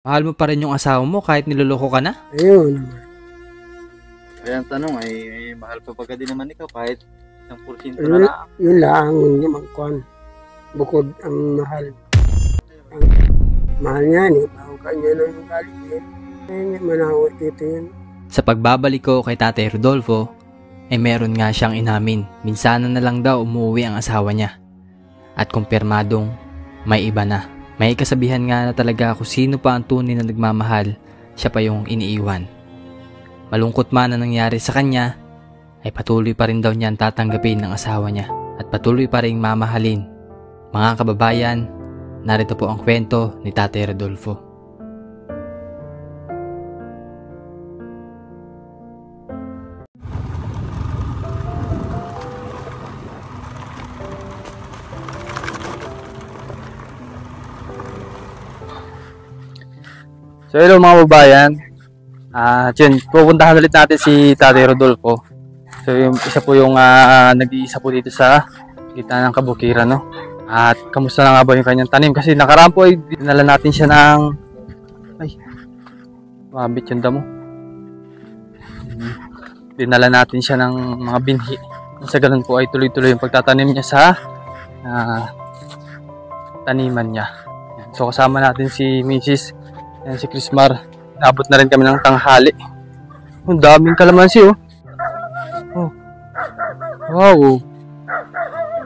Mahal mo pa rin yung asawa mo kahit niloloko ka na? Ayun. Kaya ang tanong ay mahal pa ba din naman ikaw kahit 1% na lang? Yun lang naman kwan. Bukod ang mahal. Ang mahal niya ni, bago kanya nang galit yun. Ay, manawat dito yun. Sa pagbabalik ko kay Tatay Rodolfo, ay meron nga siyang inamin. Minsanan na lang daw umuwi ang asawa niya. At kumpirmadong may iba na. May kasabihan nga na talaga kung sino pa ang tunay na nagmamahal, siya pa yung iniiwan. Malungkot man na nangyari sa kanya, ay patuloy pa rin daw niyan tatanggapin ng asawa niya at patuloy pa rin mamahalin. Mga kababayan, narito po ang kwento ni Tatay Rodolfo. So hello mga kababayan. Yun, pupuntahan ulit natin si Tatay Rodolfo. So yung isa po yung nag-iisa po dito sa gitna ng kabukiran, no? At kamusta na nga ba yung kanyang tanim? Kasi nakaraan po ay dinala natin siya ng mabit yung damo. Dinala natin siya ng mga binhi. Sa ganun po ay tuloy-tuloy yung pagtatanim niya sa taniman niya. So kasama natin si Mrs. Yan si Chrismar. Naabot na rin kami ng tanghali. Ang daming kalamansi, oh. Wow.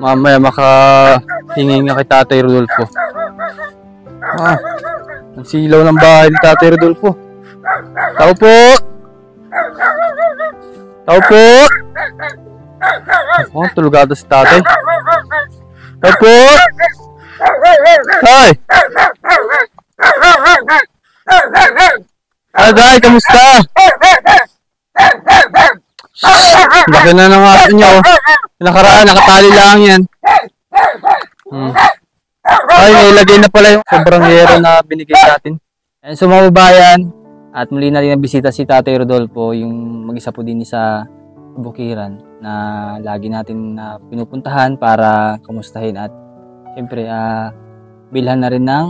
Mamaya makahingi nga kay Tatay Rodolfo. Ang silaw ng bahay ni Tatay Rodolfo. Tao po! Tao po! Tulugado si Tatay. Tao po! Hi! Agay, kamusta? Laki na ng aso niya, oh. Nakaraan, nakatali lang yan. Ay, nailagay na pala yung sobrang yero na binigay natin. And so mga babayan, at muli natin nabisita si Tatay Rodolfo, yung mag-isa po din sa bukiran na lagi natin pinupuntahan para kamustahin at siyempre bilhan na rin ng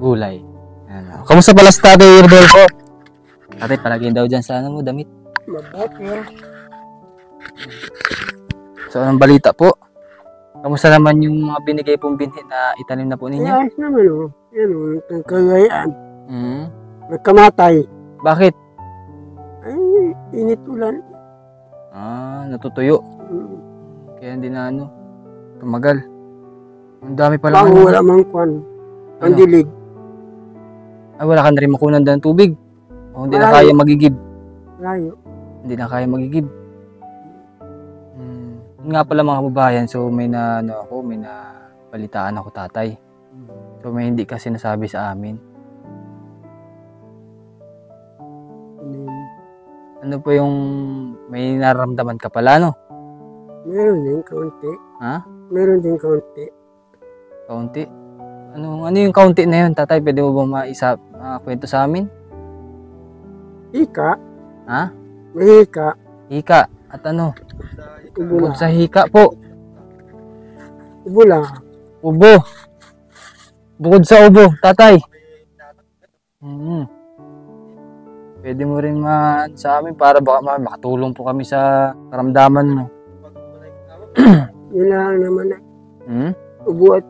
gulay. Ano. Kamusta pala si Tatay Rodolfo? Tatay, palagyan daw dyan sa mo, damit. Mabuti. So, anong balita po? Kamusta naman yung mga binigay pong binhi na itanim na po ninyo? Ayos naman, oh. Yan, oh. Ang kagayaan. Hmm? Nagkamatay. Bakit? Ay, init ulan. Natutuyo. Kaya hindi na tumagal. Ang dami pala. Bago wala mang kwan. Ang dilig. Ay, wala ka na rin makunan ng tubig. O hindi na kaya magigib. Layo. Hindi na kaya magigib. Yun nga pala mga kababayan, so may balitaan ako, Tatay. So may hindi kasi nasabi sa amin. Ano po yung may nararamdaman ka pala, no? Meron din kaunti. Ha? Meron din kaunti. Kaunti? Ano yung kaunti na yun, Tatay? Pwede mo ba kwento sa amin? Hika. Ha? May hika. Hika. At ano? Ubula. Bukod sa hika po. Ubula. Ubo. Bukod sa ubo, Tatay. Pwede mo rin sa amin para baka makatulong po kami sa karamdaman mo. Yun lang naman na. Ubo at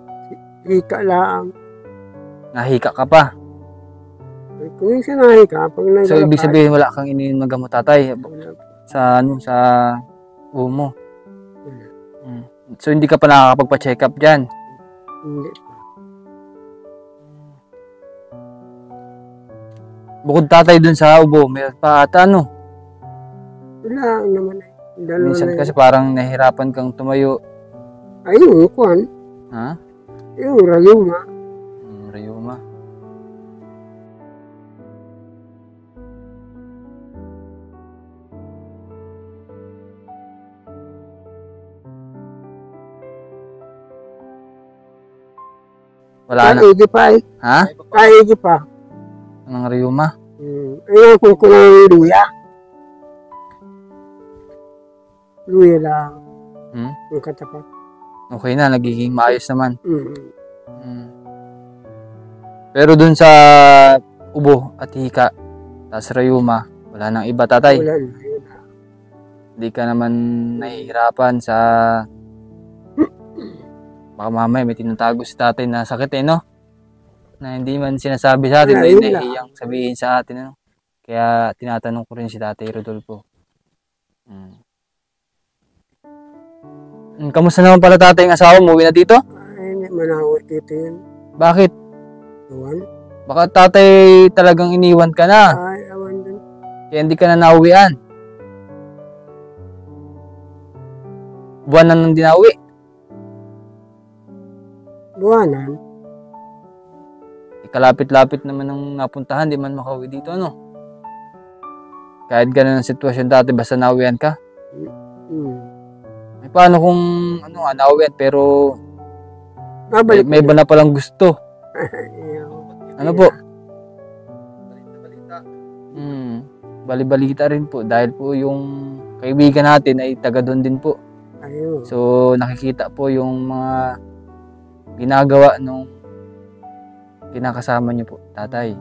hika lang. Nahika ka pa. Kung minsan nahika, pag naglalakad. So, ibig sabihin wala kang ininom na gamot, Tatay? Sa ubo mo? So, hindi ka pa nakakapagpa-check up dyan? Hindi. Bukod, Tatay, dun sa ubo, may pa ata, ano? Wala naman. Minsan kasi parang nahihirapan kang tumayo. Ayun, kwan. Ha? Yung rayuma. Rayuma. Wala na. Kaigi pa eh. Ha? Kaigi pa. Anong rayuma? Ayun, kung ng luya. Luya lang. Yung katapat. Okay na, nagiging maayos naman. Mm. Pero dun sa ubo at hika, tapos rayuma, wala nang iba tatay. Wala na. Yun na. Hindi ka naman nahihirapan sa baka mamaya may tinatago si tatay na sakit no? Na hindi man sinasabi sa atin, Wala, may yun lang. nahihiyang sabihin sa atin ano? Kaya tinatanong ko rin si Tatay Rodolfo. Kamusta naman pala tatay ang asawa mo? Uwi na dito? Ay, hindi manawit dito yun. Bakit? Awan. Baka tatay talagang iniwan ka na. Ay, awan dun. Kaya hindi ka na nauwian. Buwan na nang dinauwi. Buwanan. Kalapit-lapit naman ng napuntahan, di man makauwi dito, ano? Kahit ganun ang sitwasyon dati, basta nauwian ka. Ay, paano kung, nauwian, pero Babalik. may iba na palang gusto. Ano po? Bali-balita rin po, dahil po yung kaibigan natin ay taga doon din po. Ayun. So, nakikita po yung mga ginagawa nung kinakasama niyo po, tatay.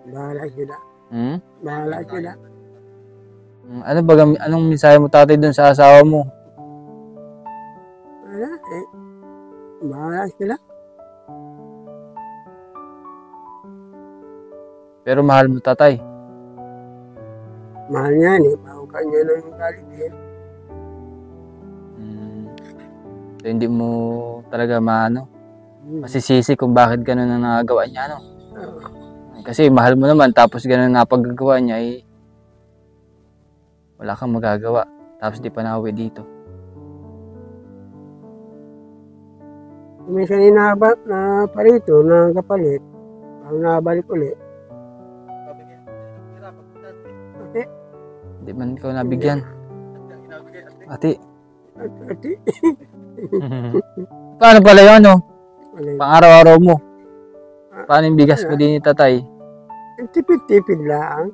Bahala sila. Bahala sila. Ano ba, anong mensahe mo tatay dun sa asawa mo? Wala eh. Bahala sila. Pero mahal mo tatay. Mahal niya eh. Bago kanya ng galit eh. So, hindi mo talaga masisisi kung bakit ganun ang nagagawa niya, no? Kasi mahal mo naman, tapos ganun ang napagagawa niya, wala kang magagawa. Tapos di pa nauwi dito. Minsan inabak na parito na kapalit. Bago nabalik ulit. Ate. Hindi man ikaw nabigyan. Ate. Ate. Paano pala yun, no? Alay. Pang-araw-araw mo. Paano yung bigas mo din ni tatay? Tipid-tipid lang.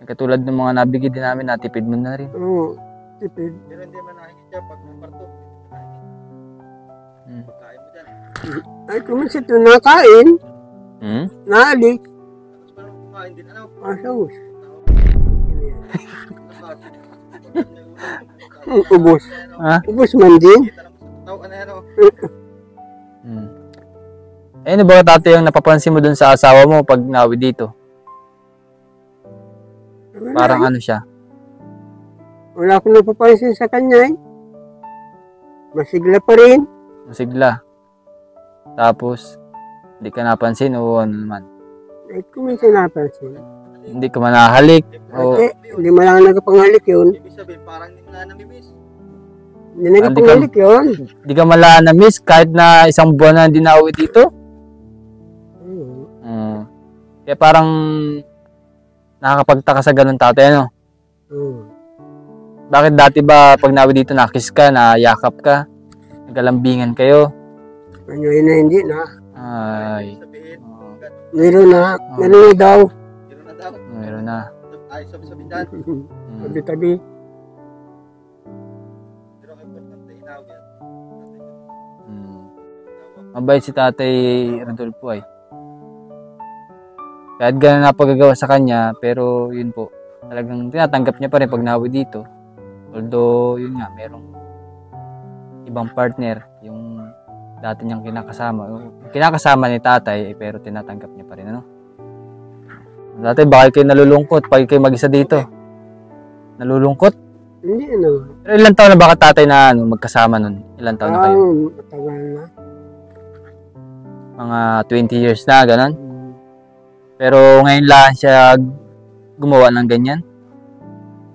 Katulad ng mga nabigyan din namin, natipid mo na rin. Oo. Tipid. Pero hindi man nakikita pag may parto. Pagkain mo dyan. Ay, kuminsan ito nakain. Naalik. Tapos parang kumain din. Ano? Masaus. Ubus. Ha? Ubus man din. Tao ka na yan. Ano ba tatay yung napapansin mo dun sa asawa mo pag nawi dito? Parang ano siya? Wala akong napapansin sa kanya eh. Masigla pa rin. Masigla. Tapos, hindi ka napansin o ano naman? Ay, kuminsan napansin. Hindi ka manahalik. O, Ate, hindi mo lang nagpapanghalik yun. Ibig sabihin, parang hindi mo na namimiss. Hindi nagpapanghalik yun. hindi ka mala na-miss kahit na isang buwan na hindi nauwi dito. Kaya parang nakakapagtaka sa ganun tatay, ano? Bakit dati ba pag nawi dito nakiss ka, nayakap ka, nagalambingan kayo? Ano yun na hindi na. Ay, Sabihin, Meron na. Meron na daw. gano'n na daw. meron na. Ayos sabi-sabi dyan. Tabi-tabi. Pero ang importante, inawit yan. Mabait si Tatay Rodolfo ay. Kahit ganun napagagawa sa kanya, pero yun po, talagang tinatanggap niya pa rin pag nawi dito. Although, yun nga, merong ibang partner, yung dati niyang kinakasama. Kinakasama ni tatay, pero tinatanggap niya pa rin, ano? Tatay, baka kayo nalulungkot pag kayo mag-isa dito. Nalulungkot? Hindi ano. Pero ilang taon na baka tatay na magkasama nun? Ilang taon na kayo? Matagal na. Mga 20 years na, ganun? Pero ngayon lang siya gumawa ng ganyan?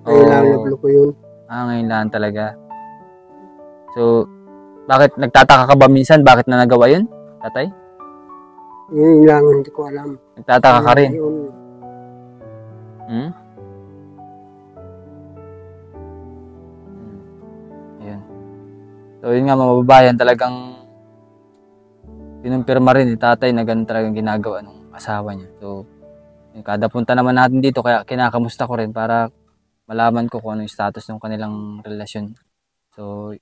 Kailangan ko yun. Ngayon lang talaga. So, bakit nagtataka ka ba minsan? Bakit na nagawa yun, tatay? Yun lang, hindi ko alam. Nagtataka ka rin? Yun. Ayun. So, yun nga mga babayan, talagang pinumpirma rin ni tatay na ganun talagang ginagawa ng asawa niya. So, kada punta naman natin dito, kaya kinakamusta ko rin para malaman ko kung ano yung status ng kanilang relasyon. So,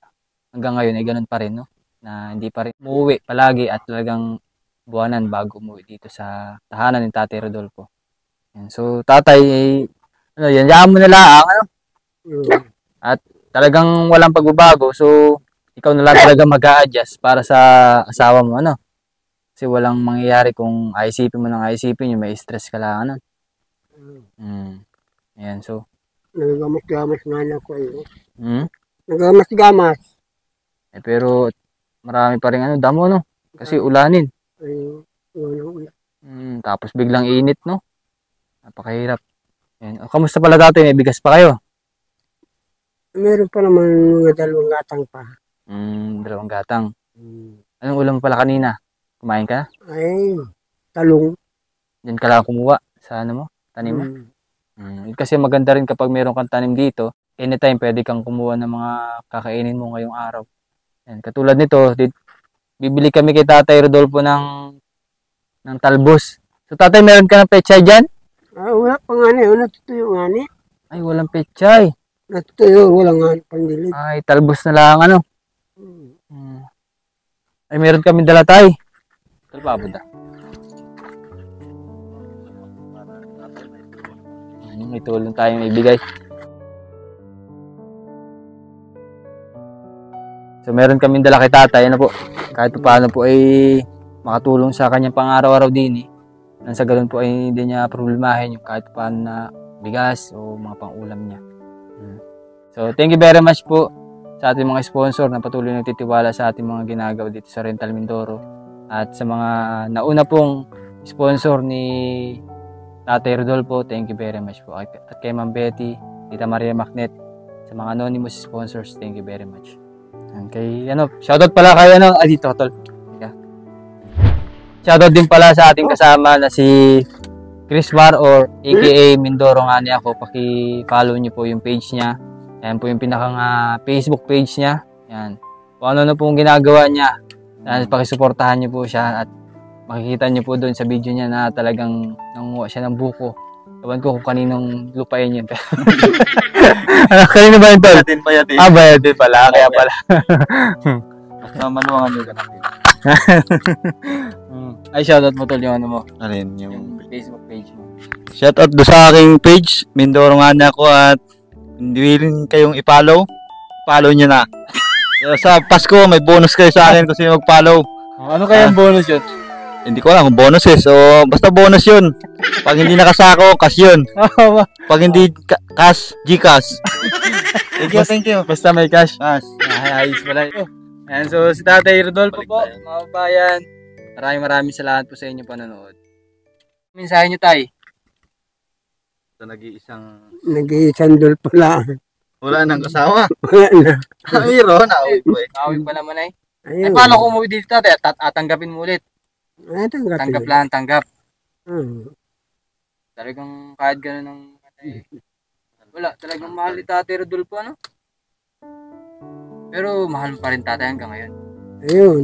hanggang ngayon ay ganun pa rin, no? Na hindi pa rin umuwi palagi at talagang buwanan bago umuwi dito sa tahanan ni Tatay Rodolfo. Yan. So tatay, ano yan, yaan mo na lang, ano, Mm. talagang walang pagbabago. So ikaw na lang talaga mag-a-adjust para sa asawa mo, ano. Kasi walang mangyayari kung aisipin mo ng aisipin yung may stress ka lang, ano. Ayan, so. Nagamas-gamas nga na ako eh. Hmm? Nagamas-gamas. Pero marami pa rin ano, damo, no? Kasi ulanin. Ay, wala. Tapos biglang init, no? Napakahirap. Ayan. Kamusta pala dati? May bigas pa kayo? Meron pa naman mga dalawang gatang pa. Dalawang gatang. Anong ulam pala kanina? Kumain ka? Ay, talong. Diyan ka lang kumuha sa ano mo? Tanim mo? Kasi maganda rin kapag meron kang tanim dito, anytime pwede kang kumuha ng mga kakainin mo ngayong araw. Yan. Katulad nito, bibili kami kay Tatay Rodolfo ng talbos. So tatay, meron ka ng pechay dyan? Ah, wala pa nga na. Natutuyo nga ni. Ay, walang pechay. Natutuyo, wala nga pandilig. Ay, talbos na lang ano. Ay, meron kami dala tay. Talbabo da. May tulong tayong ibigay. So meron kaming dala kay tatay, ano po, kahit paano po ay makatulong sa kanyang pang-araw-araw din eh. Nang sa ganun po ay hindi niya problemahin yung kahit paano na bigas o mga pang-ulam niya. So thank you very much po sa ating mga sponsor na patuloy nagtitiwala sa ating mga ginagawa dito sa Rental Mindoro. At sa mga nauna pong sponsor ni Tatay Rodolfo, thank you very much po. At kay Ma'am Betty, Tita Maria Magnet, sa mga anonymous sponsors, thank you very much. And kay, shoutout pala kay, dito, tol. Shoutout din pala sa ating kasama na si Chris Mar or aka Mindoro nga niya ako. Paki-follow niyo po yung page niya. Yan po yung pinakang Facebook page niya. Yan. Kung ano na pong ginagawa niya, pakisuportahan niyo po siya at makikita niyo po doon sa video niya na talagang nanguha siya ng buko. Ewan ko kung kaninong lupain yun. Kanino ba yun, tol? Bayatin. Bayatin pala. Kaya pala. Basta maluwangan nyo ka natin. Ay, shoutout mo, tol, yung ano mo. Alin, Yung Facebook page mo. Shoutout do sa aking page, Mindoro nga na ako at hindi rin kayong i-follow. Follow nyo na. Sa Pasko, may bonus kayo sa akin kung sino mag-follow. Ano kaya ang bonus yun? Hindi ko alam kung bonus eh. So, basta bonus yun. Pag hindi nakasako, cash yun. Pag hindi cash, Gcash. Thank you. Basta may cash. Cash. Ayos pala. Ayan, so si Tatay Rodolfo po, mga kabayan. Maraming salamat po sa inyong panonood. Mensahe nyo, tay. Ito nag-iisang... Nag-iisang dol pala. Wala nang kasawa. Wala na. Mayroon na. Awit pa naman ay. Ayun. Paano kung umuwi dito, tatay? Tanggapin mo ulit. Ay, Tanggap lang, tanggap. Hmm. Talagang kahit gano'n ng... Wala, talagang mahal ni Tatay Rodolfo, ano? Pero mahal pa rin tatay hanggang ngayon. Ayun.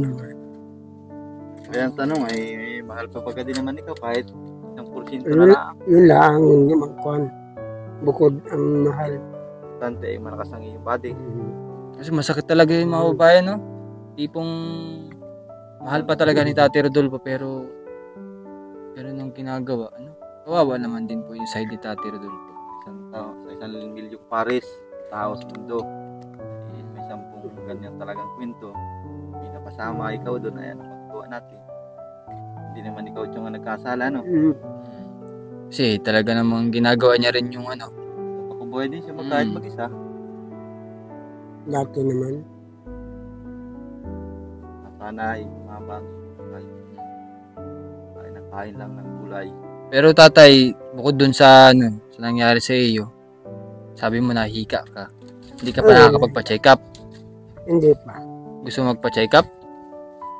Kaya ang tanong ay, mahal pa pagka din naman ikaw kahit 1% na lang. Yun lang, hindi magkuhan. Bukod ang mahal. Tante ay malakas ang iyong body. Kasi masakit talaga yung mga babae, no? Tipong mahal pa talaga ni Tatay Rodolfo pero ang ginagawa, ano? Kawawa naman din po yung side ni Tatay Rodolfo. Isang tao, sa 1 milyong pares, tao sa mundo. May 10 ganyan talagang kwento. May napasama ikaw doon, ayan ang magagawa natin. Hindi naman ikaw yung nagkasala, no? Kasi talaga namang ginagawa niya rin yung ano. Pakubuhay din siya kahit mag-isa. Dati naman. Sana ay mabang kain lang ng gulay. Pero tatay, bukod dun sa sa nangyari sa iyo, sabi mo nahika ka. Hindi ka pa nakakapagpa-check up. Hindi pa. Gusto mo magpa-check up?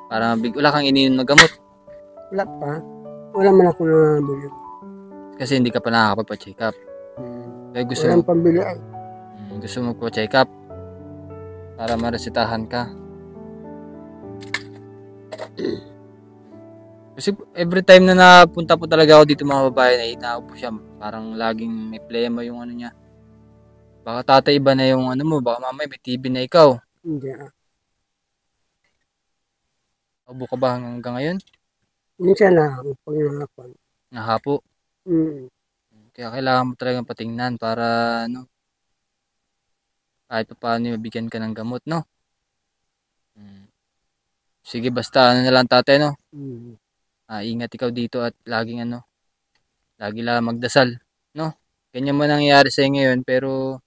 Para wala kang ininom na gamot. Wala pa. Wala man ako nabili. Kasi hindi ka pa nakakapagpa-check up. Kaya gusto Walang pambili ay. gusto mo magpa-check up para maresetahan ka. Kasi every time na napunta po talaga ako dito mga babae na inaupo siya, parang laging may plema yung ano niya. Baka tatay iba na yung ano mo, baka mamaya may TV na ikaw. Hindi. Ubo ka ba hanggang ngayon? Minsan lang, pag nakakuan. Nahapo. Mm. Kaya kailangan mo talagang patingnan para ano, kahit pa paano mabigyan ka ng gamot, no? Sige, basta ano na lang tatay, no? Mm. Ingat ikaw dito at laging ano, lagi lang magdasal, no? Ganyan man nangyayari sa ngayon, pero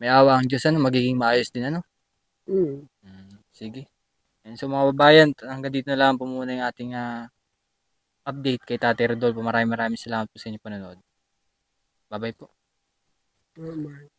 may awa ang Diyos, ano, magiging maayos din, ano? Mm. Sige. And so mga babayan, hanggang dito na lang po muna yung ating update kay Tatay Rodolfo. Maraming salamat po sa inyo panonood. Bye-bye po. Tama.